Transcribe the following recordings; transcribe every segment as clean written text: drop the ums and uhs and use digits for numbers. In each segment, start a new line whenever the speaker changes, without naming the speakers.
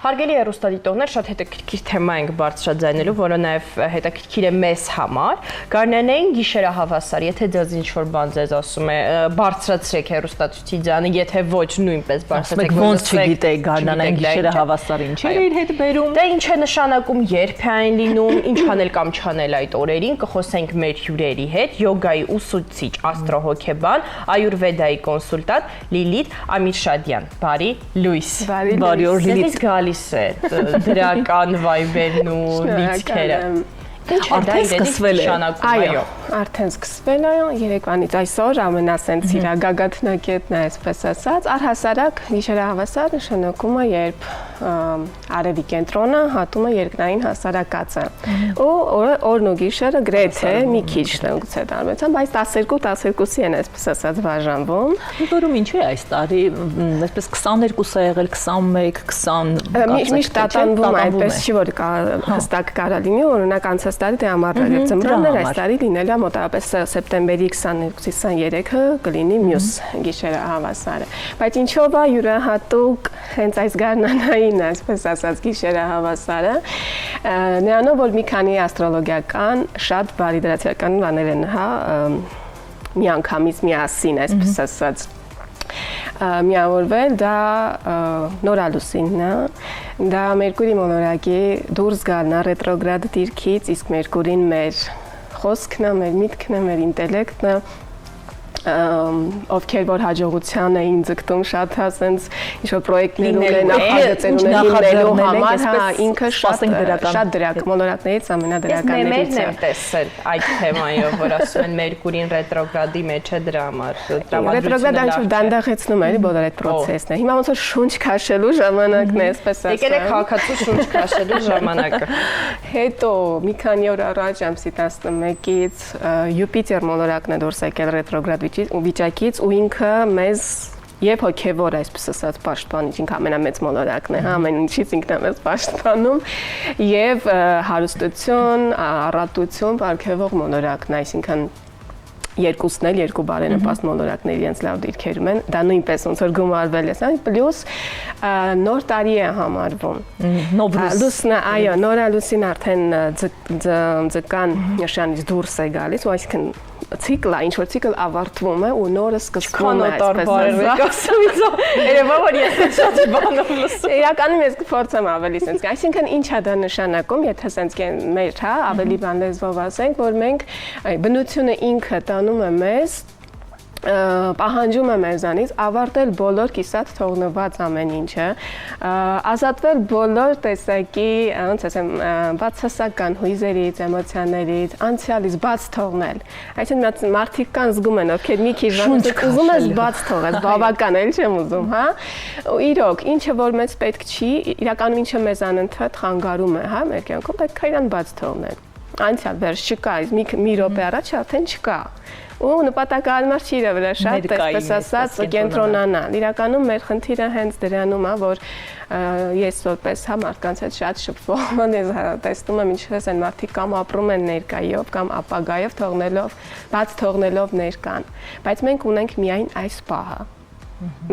Հարգելի հեռուստադիտողներ, շատ հետաքրքիր թեմա ենք բարձրաձայնելու, որը նաև հետաքրքիր է մեզ համար։ Գարնանային գիշերահավասար, եթե ձեզ ինչ-որ բան ձեզ ասում է, բարձրացրեք հեռուստացույցի ձայնը, եթե ոչ, նույնպես բարձրացրեք,
ոնց չգիտեք գարնանային գիշերահավասար ինչ է իր հետ բերում։
Դա ինչ է նշանակում, երբ է այն լինում, ինչ անել կամ չանել այդ օրերին, կխոսենք մեր հյուրերի հետ, յոգայի ուսուցիչ, աստրոհոգեբան, այուրվեդայի կոնսուլտանտ Լիլիթ Ամիրշադյան։ Բարի լույս։
Բարի օր Լիլիթ։
Գալիս է դրական վայբերն ու լիցքերը։
Արդեն սկսվել է։
Այո, արդեն սկսվել է երեկվանից այսօր ամենասենց իրագագաթնակետն է, այսպես ասած, առհասարակ գիշերահավասար նշանակում է, երբ արևի կենտրոնը հատում է երկնային հասարակածը։ Ու օրն ու գիշերը գրեթե մի քիչ գուցե տարբերության, բայց 12-12-ի են այսպես ասած բաժանվում։
Որում ինչու է այս տարի, այսպես 22 է եղել, 21, 20
միշտ տատանվում է, այդպես չի որ հստակ կարա լինի, օրինակ անցած տարի դե ամառներ էր ծննդներ, այս տարի լինել է մոտավորապես սեպտեմբերի 22-23-ը կլինի մյուս գիշերահավասարը։ Բայց ինչով է յուրահատուկ հենց այս գարնանային, այսպես ասած, գիշերահավասարը, նրանով որ մի քանի աստրոլոգիական շատ վալիդացիական բաներ են, հա, միանգամից միասին, այսպես ասած, միավորվել, դա նորալուսինն է, դա Մերկուրի մոլորակի դուրս գալն է ռետրոգրադ դիրքից, իսկ Մերկուրին մեր խոսքն է, մեր միտքն է, մեր ինտելեկտն է, ովքեր որ հաջողության էին ձգտում շատ հա սենց ինչ-որ պրոյեկտներ ունեն, նախագծեր ունեն համար, հա, ինքը շատ դրակ, մոլորակներից ամենադրականներից է։
Ես տեսել այդ թեմայով, որ ասում են Մերկուրին ռետրոգրադի մեջ է դրա համար։
Ռետրոգրադը ինչ-որ դանդաղեցնում է բոլոր այդ պրոցեսները։ Հիմա ոնց որ շունչ քաշելու ժամանակն է, այսպես ասած։
Եկել է քաղաքացու շունչ քաշելու ժամանակը։
Հետո մի քանի օր առաջ ամսի 11-ից Յուպիտեր մոլորակն է դուրս եկել ռետրոգրադ վիճակից ու ինքը մեզ եւ հոգեվոր այսպես ասած պաշտպանի, ինքը ամենամեծ մոլորակն է, հա, ամեն ինչից ինքն է մեզ պաշտպանում եւ հարստություն, առատություն, ապարգևող մոլորակն է, այսինքն երկուսն էլ երկու բարենպաստ մոլորակներ իրենց լավ դիրքերում են, դա նույնպես ոնց որ գումարվել է, պլյուս նոր տարի է համարվում։ Լուսնը, այո, նորալուսին արդեն ձկան նշանից դուրս է գալիս, ու այսինքն ցիկլը, ինչ որ ցիկլ ավարտվում է ու նորը սկսվում է, այսպես ասած։
Երևա որ ես շատ բանով լսում։
Իրականում ես կփորձեմ ավելի sense, այսինքն ինչ է դա նշանակում, եթե sense մեր, հա, ավելի բան լեզվով ասենք, որ մենք բնությունը ինքը տանում է մեզ պահանջում է մեզանից ավարտել բոլոր կիսատ թողնված ամեն ինչը, ազատվել բոլոր տեսակի, ոնց ասեմ, բացասական հույզերից, էմոցիաներից, անցյալից բաց թողնել։ Այսինքն մարդիկ կան զգում են, ովքեր մի քիչ ուզում ես բաց թողես, բավական էլ չեմ ուզում, հա։ Ու իրոք, ինչը որ մեզ պետք չի, իրականում ինչը մեզ անընդհատ խանգարում է, հա, մեր կյանքում, պետք է իրան բաց թողնել։ Անցյալ վերջ չկա, մի րոպե առաջ արդեն չկա։ Ու նպատակահարմար չի իր վրա շատ այսպես ասած կենտրոնանալ։ Իրականում մեր խնդիրը հենց դրանում է, որ ես որպես հա մարդկանց հետ շատ շփվում եմ, տեսնում եմ ինչպես են մարդիկ կամ ապրում են ներկայով կամ ապագայով թողնելով, բաց թողնելով ներկան։ Բայց մենք ունենք միայն այս պահը։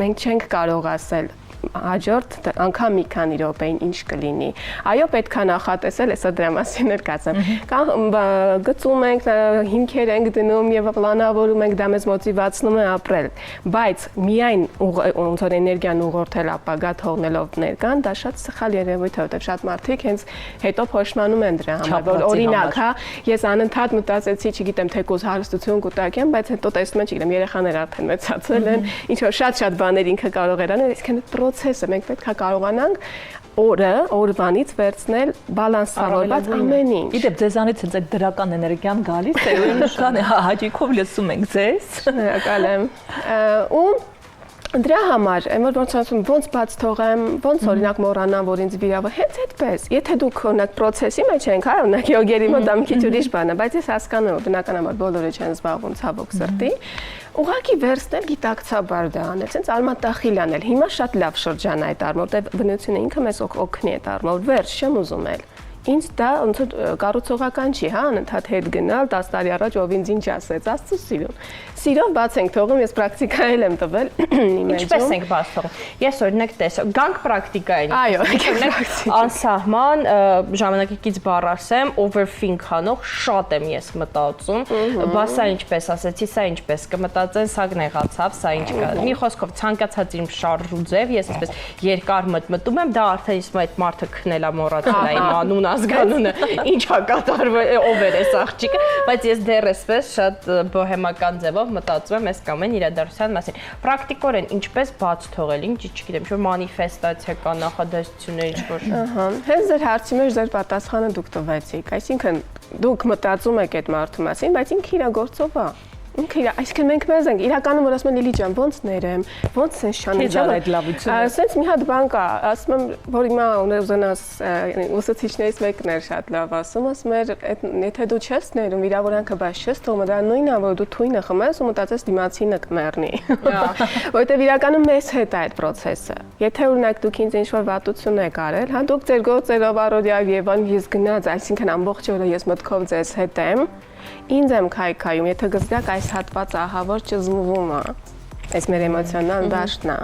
Մենք չենք կարող ասել հաջորդ անգամ մի քանի րոպեին ինչ կլինի։ Այո, պետքա նախատեսել, հեսա դրա մասին էլ կասեմ։ Կամ գծում ենք, հիմքեր ենք դնում եւ պլանավորում ենք, դա մեզ մոտիվացնում է ապրել, բայց միայն ոնց որ էներգիան ուղղորդել ապագա թողնելով ներկան, դա շատ սխալ երևույթ է, որտեղ շատ մարդիկ հենց հետո փոշմանում են դրա համար, որ օրինակ, հա, ես անընդհատ մտածեցի, չգիտեմ, թեկուզ հարստություն կուտակեմ, բայց հետո տեսնում եմ, չգիտեմ, երեխաները արդեն մեծացել են, ինչ որ շատ բաներ ինքը կարող էր անել, այսինքն process-ը մենք պետք է կարողանանք օրվանից վերցնել բալանսավորված ամեն ինչ։
Իդեպ ձեզանից հենց այդ դրական էներգիան գալիս է, ուրեմն հաճիկով լսում ենք ձեզ։
Շնորհակալ եմ։ Ու դրա համար, ոնց ասում, ոնց բաց թողեմ, ոնց օրինակ մոռանամ, որ ինձ վիրավոր, հենց այդպես։ Եթե դուք օրինակ process-ի մեջ ենք, հա, օրինակ յոգերի մոտ դա մի քիչ ուրիշ բան է, բայց ես հասկանում եմ, բնականաբար բոլորը չեն զբաղվում ցավոք սրտի, ուղղակի վերցնել գիտակցաբար դա անել, sense արմատախիլ անել։ Հիմա շատ լավ շրջան է այդ առումով, որտեղ բնությունը ինքը մեզ օգնի այդ առումով, վերջ չեմ ուզում էլ։ ինձ դա ոնց որ կառուցողական չի, հա, անընդհատ հետ գնալ 10 տարի առաջ ով ինձ ինչ ասեց, Աստծո սիրուն։ Սիրով բաց ենք թողում, ես պրակտիկայել եմ տվել իմեջում։
Ինչպես ենք բաց թողում։ Ես օրինակ տեսա, գանք պրակտիկային։
Այո,
անսահման ժամանակակից բառ ասեմ, overthink անող շատ եմ ես մտածում, բա սա ինչպես ասեցի, սա ինչպես կմտածեն, սա նեղացավ, սա ինչ կա։ Մի խոսքով ցանկացած իմ շարժու ձև, ես այսպես երկար մտնում եմ, դա արդեն իսկ այդ մարդը քնել է մոռացել է իմ անուն ազգանունը, ինչա կատարվել, ով էր այս աղջիկը, բայց ես դեռ այսպես շատ բոհեմական ձևով մտածում եմ այս կամ այն իրադարձության մասին։ Պրակտիկորեն ինչպես բաց թողել, ինչ չգիտեմ, ինչ-որ մանիֆեստացիա կա, նախադասություններ, ինչ-որ։
Ահա, հենց ձեր հարցի մեջ ձեր պատասխանը դուք տվեցիք, այսինքն դուք մտածում եք այդ մարդու մասին, բայց ինքը իր գործով է։ Ինքը այսինքն մենք մեզ ենք իրականում որ ասում են Լիլի ջան ոնց ներեմ ոնց են շանել
այդ լավությունը
ասենց մի հատ բան կա ասում եմ որ հիմա ունենաս ուսուցիչներից մեկն էր շատ լավ ասում էր եթե դու չես ներում վիրավորանքը բայց չես թողում դա նույնն է որ դու թույնը խմես ու մտածես դիմացինը կմեռնի որովհետև իրականում մեզ հետ է այդ process-ը եթե օրինակ դուք ինձ ինչ-որ վատություն եք արել հա դուք ձեր գործերով առօրյա եւ ես գնաց այսինքն ամբողջ օրը ես մտքով ձեզ հետ եմ ինձ եմ քայքայում, եթե գզդակ այս հատվածը ահա որ ճզմվում է, այս մեր էմոցիոնալ դաշտն է,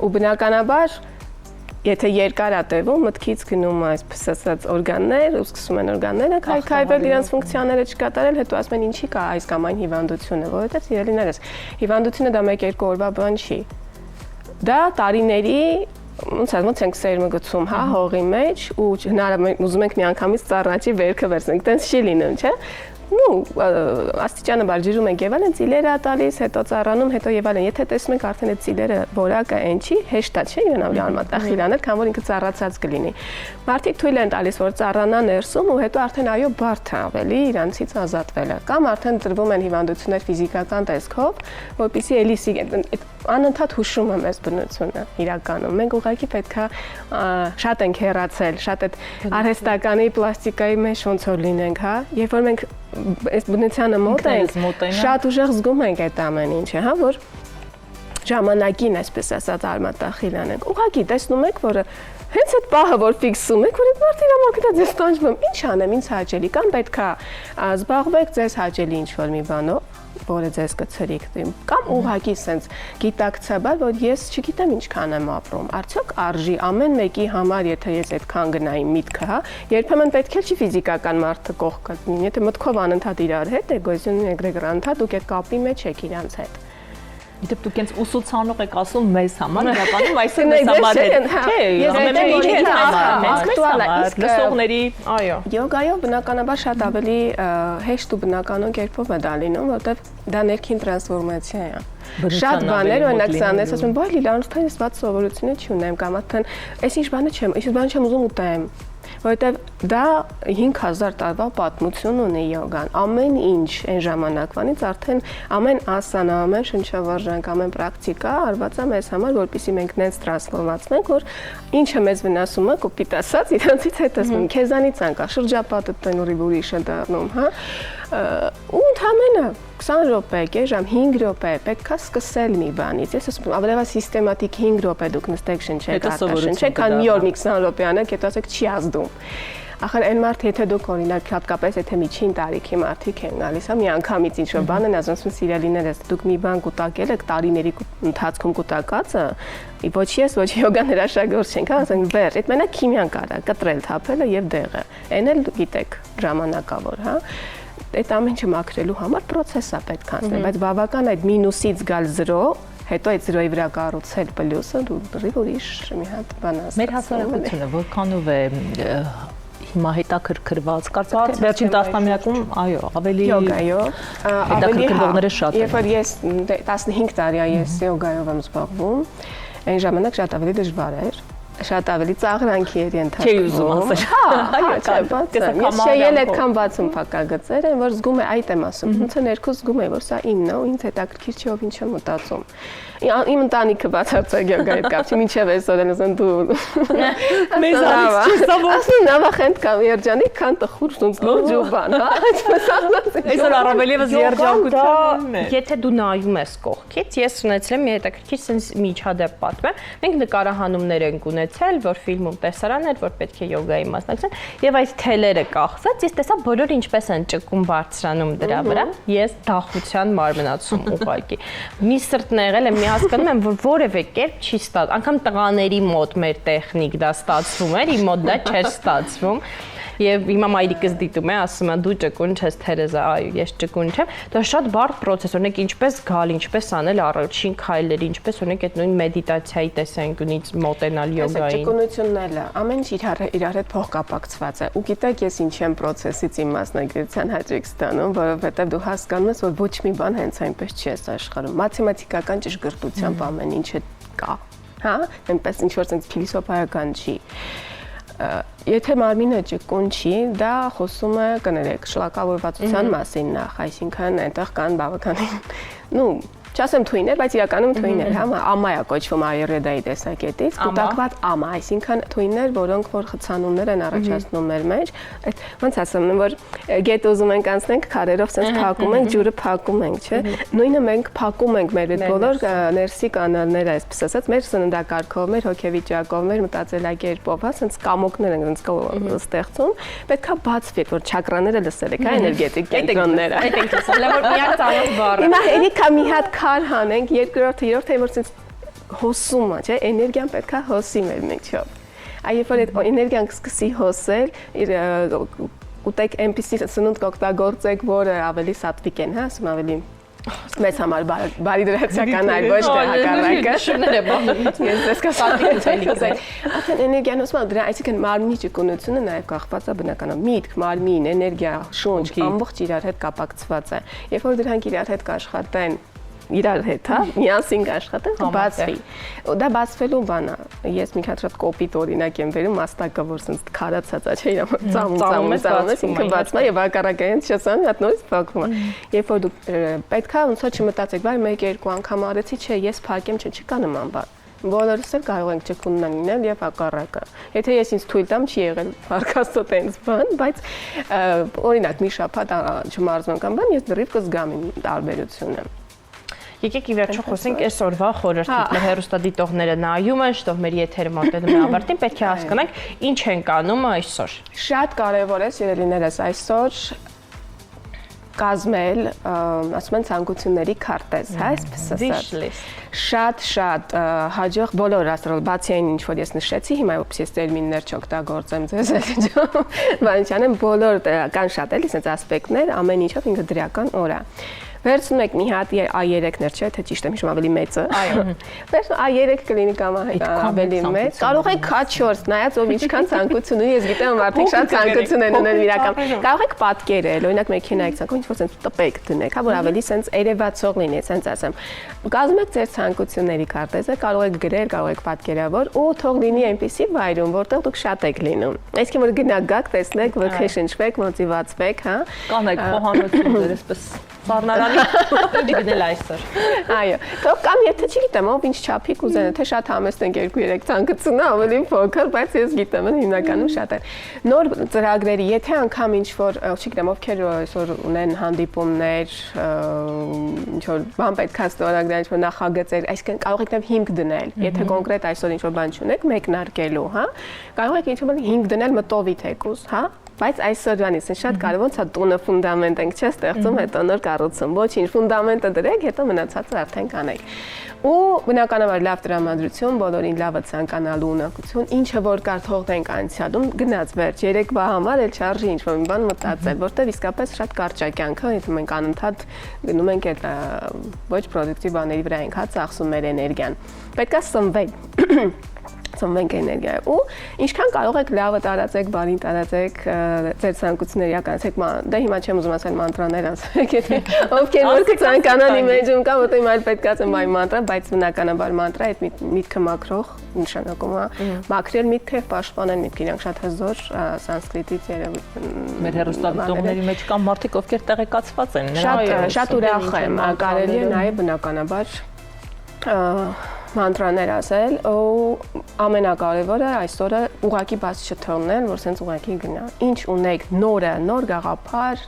ու բնականաբար, եթե երկար է տևում, մտքից գնում է այսպես ասած օրգաններ, ու սկսում են օրգանները քայքայվել, իրենց ֆունկցիաները չկատարել, հետո ասում են ինչի կա այս կամ այն հիվանդությունը, որովհետև սիրելիներս, հիվանդությունը դա 1-2 օրվա բան չի, դա տարիների ոնց ենք սերմը գցում, հա, հողի մեջ ու հնարավոր ուզում ենք միանգամից ծառաճի վերքը վերցնենք, տենց չի լինում, չէ՞։ Ну, աստիճանաբար ջրում ենք եւ այլն, ծիլերը տալիս, հետո ծառանում, հետո եւ այլն։ Եթե տեսնում եք արդեն այդ ծիլերը որակը այն չի, հեշտ է, չէ՞, իրենալ արմատախիլ անել, քան որ ինքը ծառացած կլինի։ Մարդիկ թույլ են տալիս, որ ծառանա ներսում ու հետո արդեն այո բարդ է ավելի իրանցից ազատվելը։ Կամ արդեն տրվում են հիվանդություններ ֆիզիկական տեսքով, որպեսզի էլի անընդհատ հուշում եմ այս բնությունը իրականում։ Մենք ուղղակի պետքա շատ ենք հեռացել, շատ այդ արհեստականի, պլաստիկայի մեջ ոնց որ լինենք, հա, երբ որ մենք այս բնությանը մոտ ենք, շատ ուժեղ զգում ենք այդ ամեն ինչը, հա, որ ժամանակին, այսպես ասած, արմատախիլ անենք։ Ուղղակի տեսնում եք, որ հենց այդ պահը, որ ֆիքսում եք, որ այդ մարդը իր ամոքնա ձեզ տանջվում, ինչ անեմ, ինձ հաճելի, կամ պետքա զբաղվեք ձեզ հաճելի ինչ-որ մի բանով, որը ձեզ կցրիկ կամ ուղղակի sense գիտակցաբար որ ես չգիտեմ ինչքան եմ ապրում արդյոք արժի ամեն մեկի համար եթե ես այդքան գնայի միտքը հա երբեմն պետք է չի ֆիզիկական մարդը կողքը լինի եթե մտքով անընդհատ իրար հետ էգոիզմն էգրեգոր անընդհատ դուք այդ կապի մեջ եք իրանց հետ
Դուք դուք ինձ ուսուցանող եք ասում մեզ համար, իրականում այսինքն մեզ համար հետ, չէ, ամեն ինչ ինձ համար, ակտուալ է, լսողների, այո։
Յոգայով բնականաբար շատ ավելի հեշտ ու բնականon կերպով է դա լինում, որովհետև դա ներքին տրանսֆորմացիա է։ Շատ բաներ օրինակ սանես, ասում եմ, բայ Լիլա, անստայն ես ված սովորությունը չունեմ, կամ արդեն այս ինչ բանը չեմ ուզում ուտեմ։ Որովհետև դա 5000 տարվա պատմություն ունի յոգան։ Ամեն ինչ այն ժամանակվանից արդեն ամեն ասան, ամեն շնչավարժանք, ամեն պրակտիկա արված է մեզ համար, որպեսզի մենք նենց տրանսֆորմացնենք, որ ինչը մեզ վնասում է, կոպիտ ասած, իրանցից հետ ասում, քեզանից անկա, շրջապատը տեն ուրիշ է դառնում, հա։ Ու ընդհանրապես 20 րոպե, գեժամ 5 րոպե, պետքա սկսել մի բանից։ Ես ասում եմ, ավելի սիստեմատիկ 5 րոպե դուք նստեք շնչեք, արտաշնչեք, քան մի օր մի 20 րոպե անեք, հետո ասեք չի ազդում։ Ախր այն մարդ եթե դուք օրինակ հատկապես եթե միջին տարիքի մարդիկ են գալիս, հա, մի անգամից ինչ-որ բան են ասում սիրելիներս, դուք մի բան կուտակել եք տարիների ընթացքում կուտակածը, ոչ ես, ոչ յոգան հրաշագործ չենք, հա, ասենք բեր, այդ մենակ քիմիան կարա, կտրել, թափելը եւ դեղը։ Այն էլ գիտեք, ժամանակավոր, հա։ Այդ ամեն ինչը մաքրելու համար process-ա պետք անցնել, բայց բավական այդ մինուսից գալ 0 հետո այդ 0-ի վրա կառուցել պլյուսը դուրի ուրիշ մի հատ բան ասած։
Մեր հասարակությունը որքանով է հիմա հետաքրքրված, կարծես թե վերջին տասնամյակում, այո, ավելի հետաքրքրվողները շատ են։
Երբ որ ես 15 տարի ես յոգայով եմ զբաղվում, այն ժամանակ շատ ավելի դժվար էր։ Շատ ավելի ծաղրանքի էր ենթարկվում։
Չի ուզում ասել։
Այո, ես շեյել այդքան բացում փակագծեր են, որ զգում է այդ եմ ասում։ Ոնց է ներքուս զգում է, որ սա իմն է, ու ինձ հետաքրքիր չի ով ինչ է մտածում։ Իմ ընտանիքը բացարձակ յոգայի կապ չի, մինչև այսօր են ասում դու։
Մեզանից չի սավո։
Ասում նավախենտ կամ երջանիկ, քան տխուր ոնց լոջուբան, հա։
Այսօր առավել եւս երջանկություն է։
Եթե դու նայում ես կողքից, ես ունեցել եմ մի հետաքրքիր sense միջադեպ պատմեմ։ Մենք նկարահանումներ ենք ունեցել ունեցել, որ ֆիլմում տեսարան էր, որ պետք է յոգայի մասնակցեն, եւ այդ թելերը կախված, ես տեսա բոլորը ինչպես են ճկուն բարձրանում դրա վրա, ես դախության մարմնացում ուղղակի։ Մի սրտն եղել եմ, մի հասկանում եմ, որ որևէ կերպ չի ստաց, անգամ տղաների մոտ մեր տեխնիկ դա ստացվում էր, իմ մոտ դա չէր ստացվում։ Եվ հիմա մայրիկս դիտում է, ասում է դու ճկուն չես Թերեզա, այո, ես ճկուն չեմ։ Դա շատ բարդ process, օրինակ ինչպես գալ, ինչպես անել առաջին քայլերը, ինչպես օրինակ այդ նույն մեդիտացիայի տեսանկյունից մոտենալ յոգային։
Ճկունությունն էլ է, ամեն ինչ իրար հետ փոխկապակցված է։ Ու գիտեք, ես ինչ եմ process-ից իմ մասնագիտության հաճույք ստանում, որովհետև դու հասկանում ես, որ ոչ մի բան հենց այնպես չի աշխարհում։ Մաթեմատիկական ճշգրտությամբ ամեն ինչը կա, հա, այնպես ինչ որ sense փիլիսոփայական չի։ Եթե մարմինը ճկուն չի, դա խոսում է, կներեք, շլակավորվածության մասին նախ, այսինքն այնտեղ կան բավականին, չասեմ թույներ, բայց իրականում թույներ, հա, ամա է կոչվում այուրվեդայի տեսակետից, կուտակված ամա, այսինքն թույներ, որոնք որ խցանումներ են առաջացնում մեր մեջ, այդ ոնց ասեմ, որ գետ ուզում ենք անցնենք քարերով sense փակում ենք, ջուրը փակում ենք, չէ՞։ Նույնը մենք փակում ենք մեր այդ բոլոր ներսի կանալները, այսպես ասած, մեր սննդակարգով, մեր հոգեվիճակով, մեր մտածելակերպով, հա, sense կամոկներ են sense ստեղծում, պետքա բացվի, որ չակրաները լսել եք, հա, էներգետիկ կենտրոնները։
Այդ ենք լսել, որ միակ ծանոթ բառը։
Հիմա հերիքա մի հատ քար հանենք, երկրորդը, երրորդը, որ sense հոսում է, չէ՞, էներգիան պետքա հոսի մեր մեջով։ Այբ որ այդ էներգիան սկսի հոսել, ուտեք այնպիսի սնունդ կօգտագործեք, որը ավելի սատվիկ են, հա, ասում ավելի մեծ համար բարի դրացիական այլ ոչ թե հակառակը։
Շուները բանում
ես դեսկա սատվիկ ցելիքս։ Արդեն էներգիան հոսում է դրա, այսինքն մարմնի ճկունությունը նաև կախված է բնականաբար միտք, մարմին, էներգիա, շունչ, ամբողջ իրար հետ կապակցված է։ Երբ որ դրանք իրար հետ կաշխատեն իրար հետ, հա, միասին կաշխատեն, կբացվի։ Դա բացվելու բան է։ Ես մի հատ շատ կոպիտ օրինակ եմ վերում, մաստակը, որ sense քարացած է, չէ՞, իր ծամում, ինքը բացվում է եւ հակառակային չեսան, հատ նորից փակվում է։ Երբ որ դու պետքա ոնց որ չմտածեք, բայ 1-2 անգամ արեցի, չէ, ես փակեմ, չէ, չկա նման բան։ Բոլորս էլ կարող ենք ճկունն լինել եւ հակառակը։ Եթե ես ինձ թույլ տամ, չի եղել հարկաստո տենց բան, բայց օրինակ մի շաբաթ չմարզում կամ բան, ես դեռ կզգամ իմ տարբերությունը։
Եկեք ի վերջո խոսենք այսօրվա խորհրդից։ Մեր հեռուստադիտողները նայում են, շտով մեր եթերը մոտենում է ավարտին, պետք է հասկանանք ինչ ենք անում այսօր։
Շատ կարևոր է, սիրելիներս, այսօր կազմել, ասում են ցանկությունների քարտեզ, հա, այսպես ասած։ Շատ հաջող բոլոր ասել, բացի այն ինչ որ ես նշեցի, հիմա ոբս ես տերմիններ չօգտագործեմ ձեզ այդժամ, բան չանեմ, բոլոր կան շատ էլի sense ասպեկտներ, ամեն ինչով ինքը դրական օր է։ Վերցնում եք մի հատ A3-ներ, չէ՞, թե ճիշտ եմ հիշում ավելի մեծը։ Այո։ Վերցնում A3 կլինի կամ ավելի մեծ։ Կարող եք K4, նայած ով ինչքան ցանկություն ունի, ես գիտեմ մարդիկ շատ ցանկություն են ունել իրական։ Կարող եք պատկերել, օրինակ մեքենայից ցանկություն, ինչ որ sense տպեք դնեք, հա, որ ավելի sense երևացող լինի, sense ասեմ։ Կազմում եք ձեր ցանկությունների քարտեզը, կարող եք գրել, կարող եք պատկերավոր, ու թող լինի այնպիսի վայրում, որտեղ դուք շատ եք լինում։ Այսինքն որ գնաք գաք, տեսնեք, որ քեշնչվեք, մոտիվացվեք, հա։
Կանեք խոհանոցներ, այսպես սառնարանի դիգնել այսօր։
Այո, թող կամ եթե չգիտեմ, ով ինչ չափի կուզենա, թե շատ համեստ են 2-3 ցանկությունը, ավելի փոքր, բայց ես գիտեմ, հիմնականում շատ են։ Նոր ծրագրերի, եթե անգամ ինչ որ, չգիտեմ, ովքեր այսօր ունեն հանդիպումներ, ինչ որ բան պետք է ստորագրել, ինչ որ նախագծեր, այսինքն կարող եք նաև հիմք դնել։ Եթե կոնկրետ այսօր ինչ որ բան չունեք, մեկնարկելու, հա, կարող եք ինչ որ հիմք դնել մտովի թեկուզ, հա։ Բայց այսօրվանից է շատ կարևոր, ցա տունը ֆունդամենտ ենք չէ ստեղծում, հետո նոր կառուցում։ Ոչինչ, ֆունդամենտը դրեք, հետո մնացածը արդեն կանեք։ Ու բնականաբար լավ տրամադրություն, բոլորին լավը ցանկանալու ունակություն, ինչը որ կար թողնենք անցյալում, գնաց վերջ, երեկվա համար էլ չարժի ինչ-որ մի բան մտածել, որտեղ իսկապես շատ կարճ է կյանքը, եթե մենք անընդհատ գնում ենք այդ ոչ պրոդուկտիվ բաների վրա ենք հա ծախսում մեր էներգիան։ Պետք է սնվել ծնվենք էներգիա ու ինչքան կարող եք լավը տարածեք, բարին տարածեք, ձեր ցանկությունների ականացեք, դե հիմա չեմ ուզում ասել մանտրաներ ասեք, եթե ովքեր որ կցանկանան իմեջում կա, որտեղ այլ պետք է ասեմ այ մանտրա, բայց բնականաբար մանտրա այդ միտքը մաքրող նշանակում է մաքրել միտքը, պաշտպանել միտքը, իրանք շատ հզոր սանսկրիտից
մեր հեռուստադիտողների մեջ կան մարդիկ, ովքեր տեղեկացված են,
շատ ուրախ եմ, կարելի է նաև բնականաբար մանտրաներ ասել, ու ամենակարևորը այսօրը ուղակի բաց չթողնել, որ սենց ուղակի գնա։ Ինչ ունեք նոր գաղափար,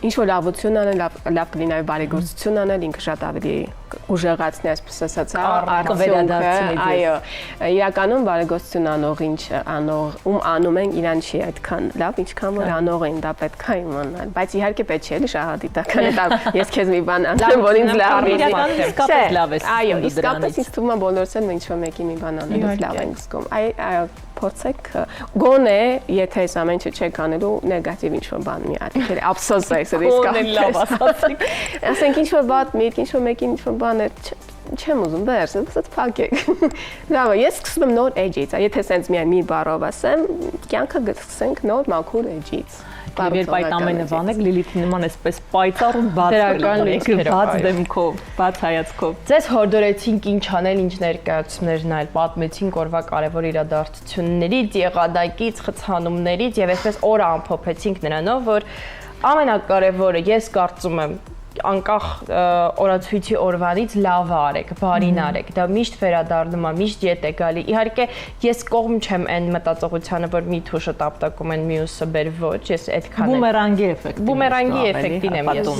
ինչ որ լավություն անել, լավ կլինի բարեգործություն անել, ինքը շատ ավելի ուժեղացնի, այսպես ասած,
վերադարձնի։
Այո, իրականում բարեգործություն անող անում են իրան չի այդքան լավ, ինչքան որ անողին դա պետք է իմանալ, բայց իհարկե պետք չէ էլի շահադիտական դա ես քեզ մի բան անեմ, որ ինձ լավ է։
Իսկապես լավ է։
Այո, իսկապես ինձ թվում է բոլորս էլ ինչ որ մեկի մի բան անելուց լավ են զգում։ Այո, փորձեք գոնե, եթե այս ամեն ինչը չեք անելու, նեգատիվ ինչ որ բան մի ատիքել, ափսոս է, իսկապես
լավ ասացիք։
Ասենք ինչ որ բան, ինչ որ մեկին ինչ որ բան է չեմ ուզում վերս, ասած փակեք։ Լավ է, ես սկսում եմ նոր էջից, եթե սենց միայն մի բառով ասեմ, կյանքը գցենք նոր մաքուր էջից։
Երբ այդ ամենը վանեք, Լիլիթի նման էսպես պայծառ ու բաց դեմքով, բաց հայացքով։
Ձեզ հորդորեցինք ինչ անել, ինչ ներկայացումներն այլ, պատմեցինք օրվա կարևոր իրադարձություններից, եղանակից, խցանումներից եւ այսպես օրը ամփոփեցինք նրանով, որ ամենակարևորը ես կարծում եմ անկախ օրացույցի օրվանից լավ արեք, բարին արեք, դա միշտ վերադառնում է, միշտ ետ է գալի։ Իհարկե ես կողմ չեմ այն մտածողությանը, որ մի թուշը տապտակում են մյուսը բեր ոչ, ես այդքան բումերանգի էֆեկտին եմ ես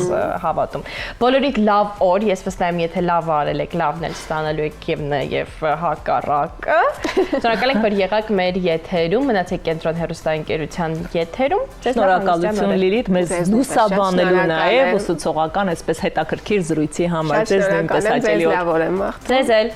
հավատում։ Բոլորիդ լավ օր, ես վստահ եմ, եթե լավ արել եք, լավն էլ ստանալու եք եւ հակառակը։ Շնորհակալ ենք, որ եղաք մեր եթերում, մնացեք Կենտրոն հեռուստաընկերության եթերում։
Շնորհակալություն Լիլիթ, մեզ լուսաբանելու նաեւ ուսուցողական այսպես հետաքրքիր զրույցի համար։ Ձեզ նույնպես հաճելի օր։
Ձեզ էլ։